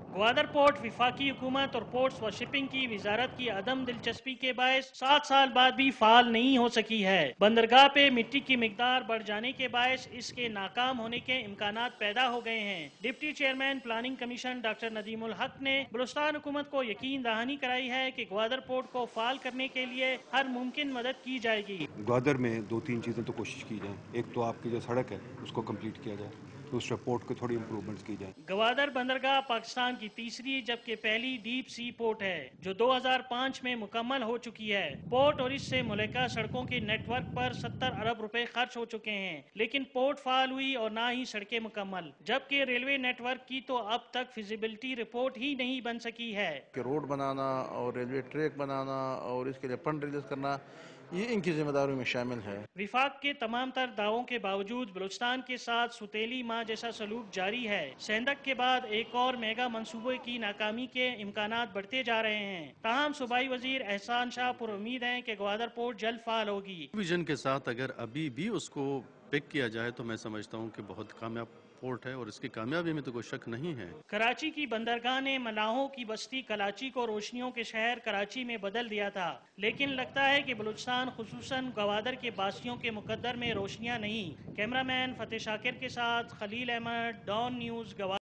Gwadar port विफाकी हुकूमत और ports व शिपिंग की वजारत की अदम दिलचस्पी के बायस 7 साल बाद भी फाल नहीं हो सकी है। बंदरगाह पे मिट्टी की मिकदार बढ़ जाने के बायस इसके नाकाम होने के इम्कानात पैदा हो गए हैं। Deputy chairman planning commission doctor Nadimul हक ने बलूचिस्तान हुकूमत को यकीन दहानी कराई है कि ग्वादर पोर्ट को फाल करने के लिए हर मुमकिन मदद की जाएगी। ग्वादर में 2-3 चीज़ें तो कोशिश की जाए। एक तो आपकी जो सड़क है उसको कंप्लीट किया जाए, दूसरा पोर्ट को थोड़ी इम्प्रूवमेंट्स की जाए। ग्वादर बंदरगाह पाकिस्तान की तीसरी जबकि पहली डीप सी पोर्ट है जो 2005 में मुकम्मल हो चुकी है। पोर्ट और इससे मुल्का सड़कों के नेटवर्क पर 70 अरब रुपए खर्च हो चुके हैं, लेकिन पोर्ट फाल हुई और ना ही सड़कें मुकम्मल। जबकि रेलवे नेटवर्क की तो अब तक फिजिबिलिटी रिपोर्ट ही नहीं बन सकी है कि रोड बनाना और रेलवे ट्रैक बनाना और इसके लिए फंड रिलीज करना, ये इनकी जिम्मेदारियों में शामिल है। विफाक के तमाम तर दावों के बावजूद बलूचिस्तान के साथ सुतेली माँ जैसा सलूक जारी है। सेंधक के बाद एक और मेगा मंसूबे की नाकामी के इम्कानात बढ़ते जा रहे हैं। ताहम सूबाई वजीर एहसान शाह पर उम्मीद है कि ग्वादर पोर्ट जल्द फाल होगी। विजन के साथ अगर अभी भी उसको पिक किया जाए तो मैं समझता हूँ कि बहुत कामयाब पोर्ट है और इसकी कामयाबी में तो कोई शक नहीं है। कराची की बंदरगाह ने मलाहों की बस्ती कराची को रोशनियों के शहर कराची में बदल दिया था, लेकिन लगता है कि बलूचिस्तान खुसूसन ग्वादर के बासियों के मुकद्दर में रोशनियां नहीं। कैमरामैन फतेह शाकिर के साथ खलील अहमद, डॉन न्यूज़, ग्वादर।